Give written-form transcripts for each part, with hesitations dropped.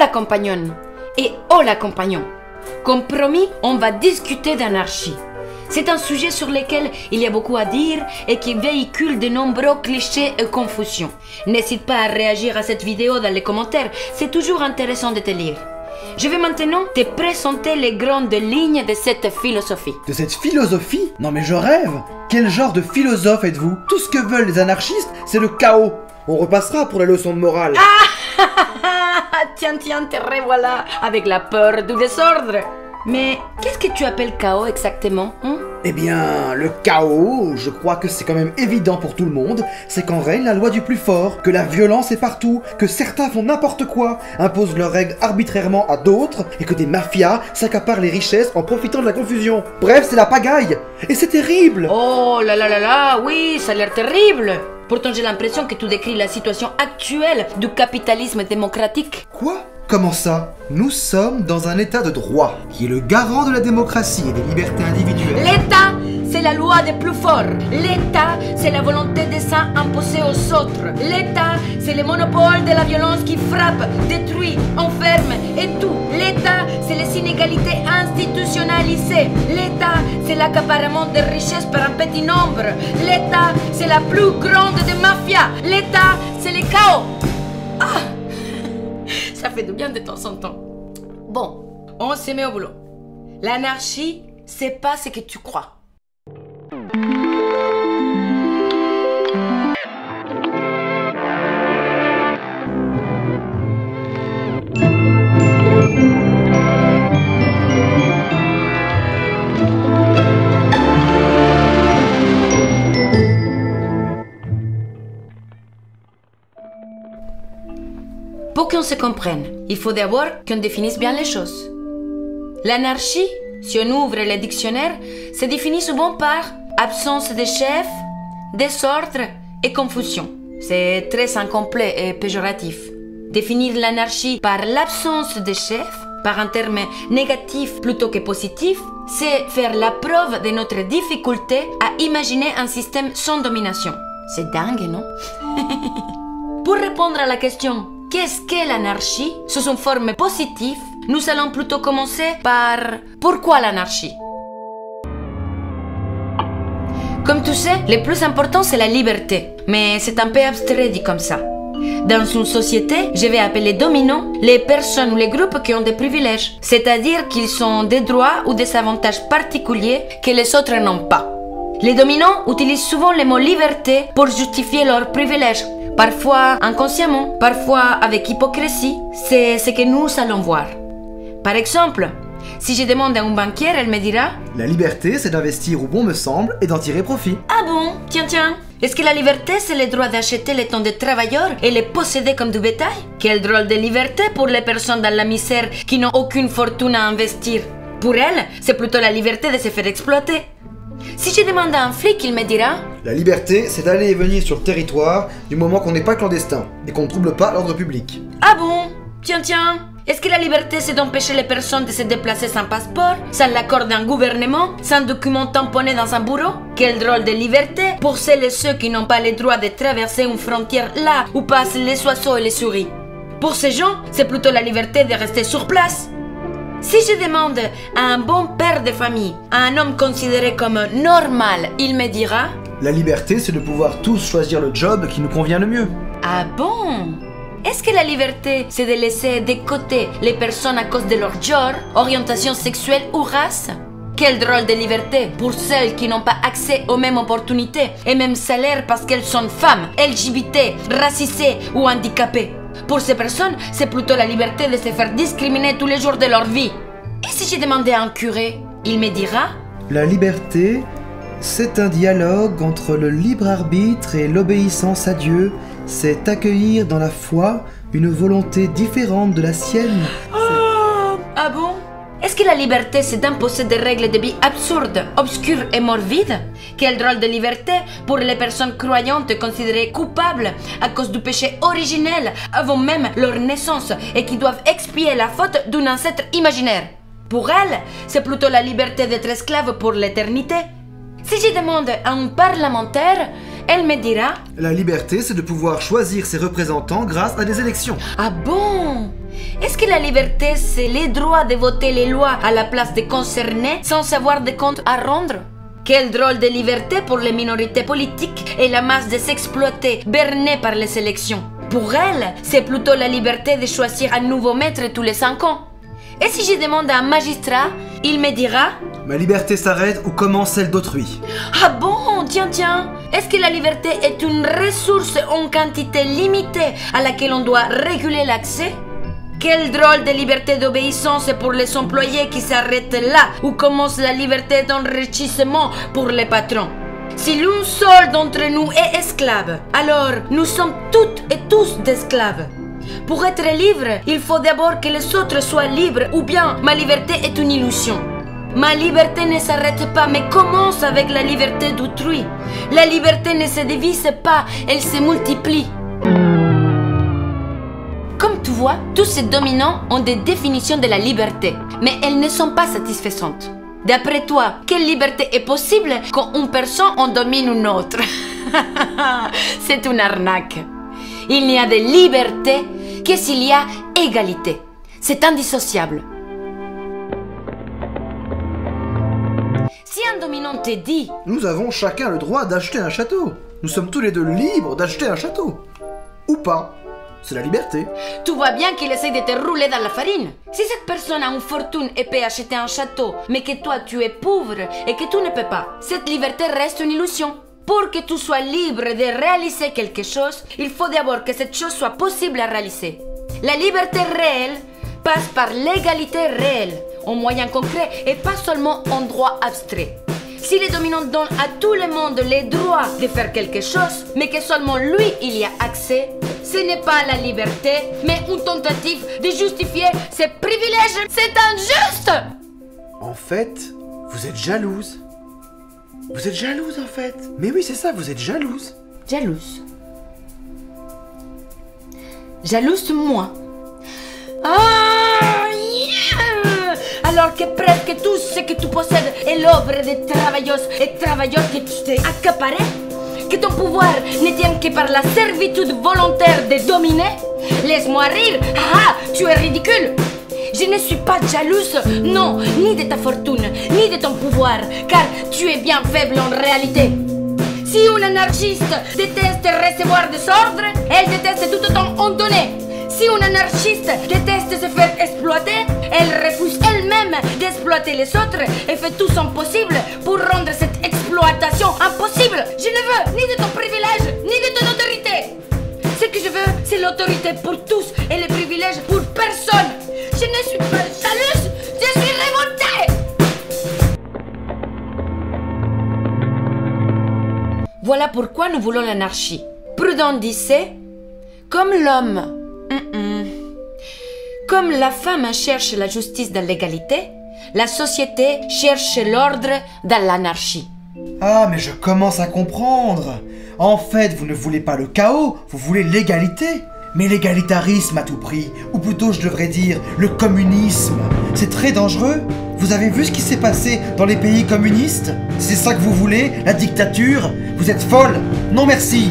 la compagnonne et oh la compagnon. Comme promis, on va discuter d'anarchie. C'est un sujet sur lequel il y a beaucoup à dire et qui véhicule de nombreux clichés et confusions. N'hésite pas à réagir à cette vidéo dans les commentaires, c'est toujours intéressant de te lire. Je vais maintenant te présenter les grandes lignes de cette philosophie. De cette philosophie? Non mais je rêve! Quel genre de philosophe êtes-vous? Tout ce que veulent les anarchistes, c'est le chaos. On repassera pour la leçon de morale. Tiens, te revoilà avec la peur du désordre. Mais qu'est-ce que tu appelles chaos exactement, hein? Eh bien, le chaos, je crois que c'est quand même évident pour tout le monde, c'est qu'en règne la loi du plus fort, que la violence est partout, que certains font n'importe quoi, imposent leurs règles arbitrairement à d'autres, et que des mafias s'accaparent les richesses en profitant de la confusion. Bref, c'est la pagaille. Et c'est terrible. Oh là là là là, oui, ça a l'air terrible. Pourtant, j'ai l'impression que tu décris la situation actuelle du capitalisme démocratique. Quoi? Comment ça? Nous sommes dans un état de droit, qui est le garant de la démocratie et des libertés individuelles. L'État, c'est la loi des plus forts. L'État, c'est la volonté des uns imposée aux autres. L'État, c'est le monopole de la violence qui frappe, détruit, enferme et tout. L'État, c'est les inégalités institutionnalisées. L'État, c'est l'accaparement des richesses par un petit nombre. L'État, c'est la plus grande des mafias. L'État, c'est le chaos. Ah! Ça fait du bien de temps en temps. Bon, on se met au boulot. L'anarchie, c'est pas ce que tu crois. Pour qu'on se comprenne, il faut d'abord qu'on définisse bien les choses. L'anarchie, si on ouvre le dictionnaire, se définit souvent par absence de chef, désordre et confusion. C'est très incomplet et péjoratif. Définir l'anarchie par l'absence de chef, par un terme négatif plutôt que positif, c'est faire la preuve de notre difficulté à imaginer un système sans domination. C'est dingue, non? Pour répondre à la question qu'est-ce qu'est l'anarchie sous une forme positive, nous allons plutôt commencer par pourquoi l'anarchie. Comme tu sais, le plus important c'est la liberté, mais c'est un peu abstrait dit comme ça. Dans une société, je vais appeler dominants les personnes ou les groupes qui ont des privilèges, c'est-à-dire qu'ils ont des droits ou des avantages particuliers que les autres n'ont pas. Les dominants utilisent souvent le mot liberté pour justifier leurs privilèges. Parfois inconsciemment, parfois avec hypocrisie, c'est ce que nous allons voir. Par exemple, si je demande à une banquière, elle me dira « La liberté, c'est d'investir où bon me semble et d'en tirer profit. » Ah bon? Tiens. Est-ce que la liberté, c'est le droit d'acheter les temps des travailleurs et les posséder comme du bétail? Quel drôle de liberté pour les personnes dans la misère qui n'ont aucune fortune à investir. Pour elles, c'est plutôt la liberté de se faire exploiter. Si je demande à un flic, il me dira « La liberté, c'est d'aller et venir sur le territoire du moment qu'on n'est pas clandestin et qu'on ne trouble pas l'ordre public. » Ah bon? Tiens. Est-ce que la liberté, c'est d'empêcher les personnes de se déplacer sans passeport, sans l'accord d'un gouvernement, sans document tamponné dans un bureau? Quel drôle de liberté pour celles et ceux qui n'ont pas le droit de traverser une frontière là où passent les oiseaux et les souris. Pour ces gens, c'est plutôt la liberté de rester sur place. Si je demande à un bon père de famille, à un homme considéré comme normal, il me dira « La liberté, c'est de pouvoir tous choisir le job qui nous convient le mieux. » Ah bon? Est-ce que la liberté, c'est de laisser de côté les personnes à cause de leur genre, orientation sexuelle ou race? Quel drôle de liberté pour celles qui n'ont pas accès aux mêmes opportunités et mêmes salaires parce qu'elles sont femmes, LGBT, racisées ou handicapées. Pour ces personnes, c'est plutôt la liberté de se faire discriminer tous les jours de leur vie. Et si j'ai demandé à un curé, il me dira « La liberté, c'est un dialogue entre le libre arbitre et l'obéissance à Dieu. C'est accueillir dans la foi une volonté différente de la sienne. » Ah bon? Est-ce que la liberté, c'est d'imposer des règles de vie absurdes, obscures et morbides? Quel drôle de liberté pour les personnes croyantes considérées coupables à cause du péché originel avant même leur naissance et qui doivent expier la faute d'un ancêtre imaginaire. Pour elles, c'est plutôt la liberté d'être esclave pour l'éternité. Si je demande à un parlementaire, elle me dira « La liberté, c'est de pouvoir choisir ses représentants grâce à des élections. » Ah bon? Est-ce que la liberté, c'est le droit de voter les lois à la place des concernés sans avoir de comptes à rendre? Quel drôle de liberté pour les minorités politiques et la masse de s'exploiter, bernée par les élections. Pour elles, c'est plutôt la liberté de choisir un nouveau maître tous les 5 ans. Et si je demande à un magistrat, il me dira: Ma liberté s'arrête où commence celle d'autrui. Ah bon, tiens. Est-ce que la liberté est une ressource en quantité limitée à laquelle on doit réguler l'accès? Quelle drôle de liberté d'obéissance pour les employés qui s'arrêtent là où commence la liberté d'enrichissement pour les patrons. Si l'un seul d'entre nous est esclave, alors nous sommes toutes et tous d'esclaves. Pour être libre, il faut d'abord que les autres soient libres, ou bien ma liberté est une illusion. Ma liberté ne s'arrête pas, mais commence avec la liberté d'autrui. La liberté ne se divise pas, elle se multiplie. Comme tu vois, tous ces dominants ont des définitions de la liberté, mais elles ne sont pas satisfaisantes. D'après toi, quelle liberté est possible quand une personne en domine une autre? C'est une arnaque. Il n'y a de liberté que s'il y a égalité. C'est indissociable. Si un dominant te dit: Nous avons chacun le droit d'acheter un château. Nous sommes tous les deux libres d'acheter un château. Ou pas. C'est la liberté. Tu vois bien qu'il essaie de te rouler dans la farine. Si cette personne a une fortune et peut acheter un château, mais que toi tu es pauvre et que tu ne peux pas, cette liberté reste une illusion. Pour que tu sois libre de réaliser quelque chose, il faut d'abord que cette chose soit possible à réaliser. La liberté réelle passe par l'égalité réelle, en moyens concrets et pas seulement en droit abstrait. Si les dominants donnent à tout le monde le droit de faire quelque chose, mais que seulement lui il y a accès, ce n'est pas la liberté, mais une tentative de justifier ses privilèges. C'est injuste! En fait, vous êtes jalouse. Vous êtes jalouse en fait. Mais oui, c'est ça, vous êtes jalouse. Jalouse. Jalouse moi. Ah, yeah! Alors que presque tout ce que tu possèdes est l'œuvre des travailleuses et travailleurs que tu t'es accaparé, que ton pouvoir ne tient que par la servitude volontaire de dominer. Laisse-moi rire. Ah, tu es ridicule. Je ne suis pas jalouse, non, ni de ta fortune, ni de ton pouvoir, car tu es bien faible en réalité. Si une anarchiste déteste recevoir des ordres, elle déteste tout autant en donner. Si une anarchiste déteste se faire exploiter, elle refuse elle-même d'exploiter les autres et fait tout son possible pour rendre cette exploitation impossible. Je ne veux ni de ton privilège, ni de ton autorité. Ce que je veux, c'est l'autorité pour tous et les privilèges pour personne. Je ne suis pas jalouse, je suis révoltée. Voilà pourquoi nous voulons l'anarchie. Proudhon disait: comme l'homme, comme la femme cherche la justice dans l'égalité, la société cherche l'ordre dans l'anarchie. Ah, mais je commence à comprendre. En fait, vous ne voulez pas le chaos, vous voulez l'égalité. Mais l'égalitarisme à tout prix, ou plutôt je devrais dire le communisme, c'est très dangereux. Vous avez vu ce qui s'est passé dans les pays communistes? C'est ça que vous voulez, la dictature? Vous êtes folle. Non merci.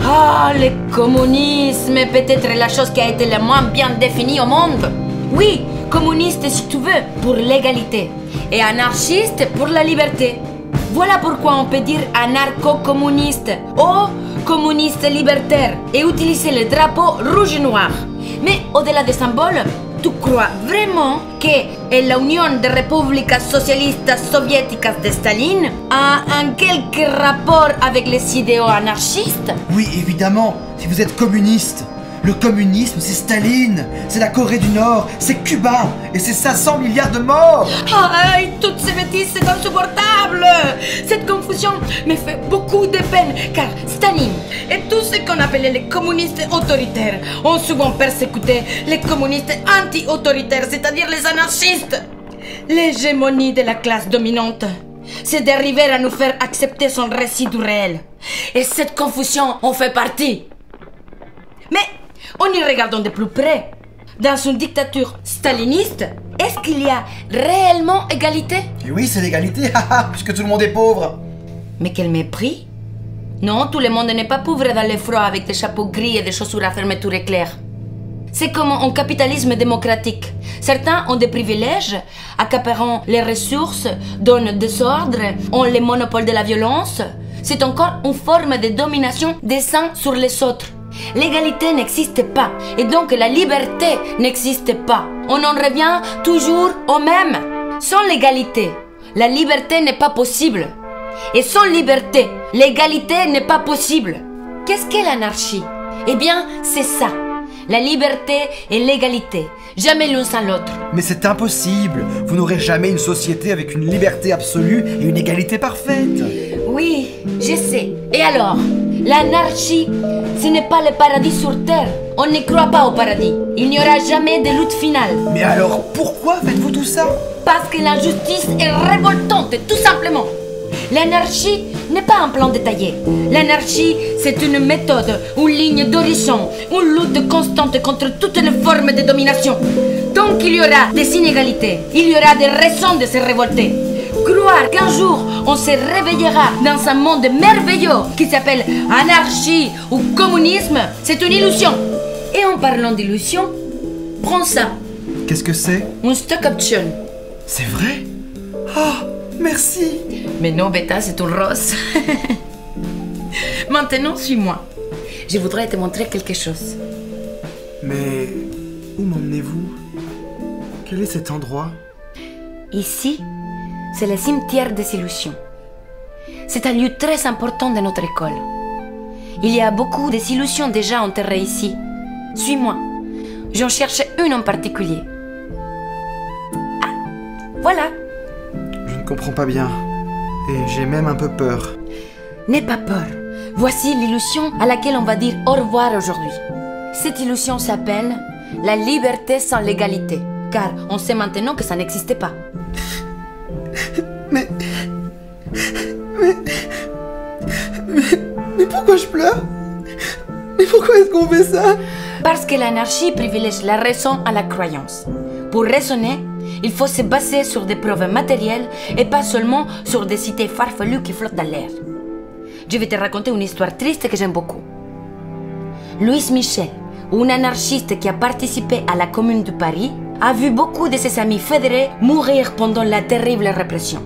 Ah, le communisme est peut-être la chose qui a été la moins bien définie au monde. Oui, communiste si tu veux, pour l'égalité, et anarchiste pour la liberté. Voilà pourquoi on peut dire anarcho-communiste ou communiste libertaire et utiliser le drapeau rouge et noir. Mais au-delà des symboles, tu crois vraiment que l'Union des Républiques socialistes soviétiques de Staline a un quelque rapport avec les idéaux anarchistes? Oui, évidemment, si vous êtes communiste. Le communisme, c'est Staline, c'est la Corée du Nord, c'est Cuba, et c'est 500 milliards de morts. Aïe, toutes ces bêtises, c'est insupportable. Cette confusion me fait beaucoup de peine, car Staline et tout ce qu'on appelait les communistes autoritaires ont souvent persécuté les communistes anti-autoritaires, c'est-à-dire les anarchistes. L'hégémonie de la classe dominante, c'est d'arriver à nous faire accepter son récit du réel. Et cette confusion en fait partie. Mais en y regardant de plus près, dans une dictature staliniste, est-ce qu'il y a réellement égalité? Et oui, c'est l'égalité, puisque tout le monde est pauvre. Mais quel mépris! Non, tout le monde n'est pas pauvre dans le froid avec des chapeaux gris et des chaussures à fermeture éclair. C'est comme un capitalisme démocratique. Certains ont des privilèges, accaparant les ressources, donnent des ordres, ont le monopole de la violence. C'est encore une forme de domination des uns sur les autres. L'égalité n'existe pas et donc la liberté n'existe pas. On en revient toujours au même. Sans l'égalité, la liberté n'est pas possible. Et sans liberté, l'égalité n'est pas possible. Qu'est-ce qu'est l'anarchie? Eh bien, c'est ça. La liberté et l'égalité. Jamais l'un sans l'autre. Mais c'est impossible. Vous n'aurez jamais une société avec une liberté absolue et une égalité parfaite. Oui, je sais. Et alors? L'anarchie, ce n'est pas le paradis sur Terre. On ne croit pas au paradis. Il n'y aura jamais de lutte finale. Mais alors, pourquoi faites-vous tout ça? Parce que l'injustice est révoltante, tout simplement. L'anarchie n'est pas un plan détaillé. L'anarchie, c'est une méthode, une ligne d'horizon, une lutte constante contre toutes les formes de domination. Tant qu'il y aura des inégalités, il y aura des raisons de se révolter. Croire qu'un jour on se réveillera dans un monde merveilleux qui s'appelle anarchie ou communisme, c'est une illusion. Et en parlant d'illusion, prends ça. Qu'est-ce que c'est? Une stock option. C'est vrai? Oh, merci. Mais non, Beta, c'est tout rose. Maintenant, suis-moi. Je voudrais te montrer quelque chose. Mais où m'emmenez-vous? Quel est cet endroit? Ici, c'est le cimetière des illusions. C'est un lieu très important de notre école. Il y a beaucoup de illusions déjà enterrées ici. Suis-moi. J'en cherche une en particulier. Ah, voilà. Je ne comprends pas bien. Et j'ai même un peu peur. N'aie pas peur. Voici l'illusion à laquelle on va dire au revoir aujourd'hui. Cette illusion s'appelle la liberté sans l'égalité. Car on sait maintenant que ça n'existait pas. Mais pourquoi je pleure? Mais pourquoi est-ce qu'on fait ça? Parce que l'anarchie privilège la raison à la croyance. Pour raisonner, il faut se baser sur des preuves matérielles et pas seulement sur des idées farfelues qui flottent dans l'air. Je vais te raconter une histoire triste que j'aime beaucoup. Louis Michel, un anarchiste qui a participé à la Commune de Paris, a vu beaucoup de ses amis fédérés mourir pendant la terrible répression.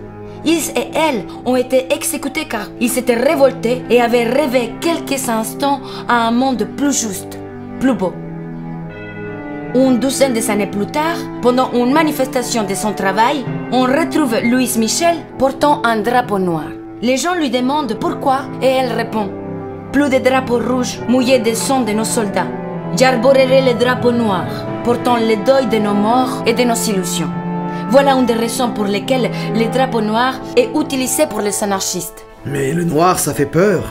Ils et elles ont été exécutés car ils s'étaient révoltés et avaient rêvé quelques instants à un monde plus juste, plus beau. Une douzaine d'années plus tard, pendant une manifestation de son travail, on retrouve Louis Michel portant un drapeau noir. Les gens lui demandent pourquoi et elle répond « Plus de drapeaux rouges mouillés de sang de nos soldats. J'arborerai le drapeau noir, portant le deuil de nos morts et de nos illusions. » Voilà une des raisons pour lesquelles le drapeau noir est utilisé pour les anarchistes. Mais le noir, ça fait peur.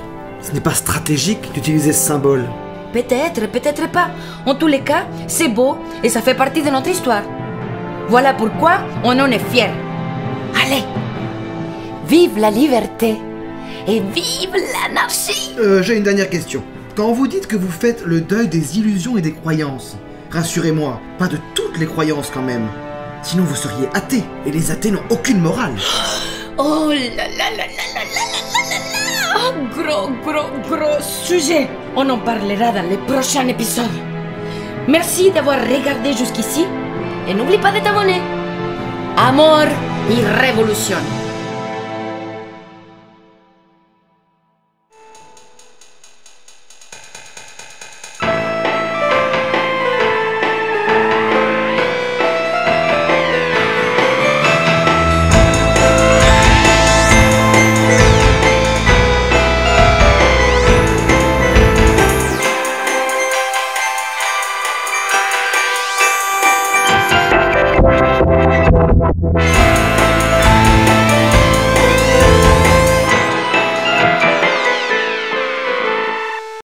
Ce n'est pas stratégique d'utiliser ce symbole. Peut-être, peut-être pas. En tous les cas, c'est beau et ça fait partie de notre histoire. Voilà pourquoi on en est fiers. Allez, vive la liberté et vive l'anarchie. J'ai une dernière question. Quand vous dites que vous faites le deuil des illusions et des croyances, rassurez-moi, pas de toutes les croyances quand même. Sinon vous seriez athée, et les athées n'ont aucune morale. Oh là là là là là là là là là. Gros sujet. On en parlera dans les prochains épisodes. Merci d'avoir regardé jusqu'ici et n'oublie pas de t'abonner. Amor y révolution.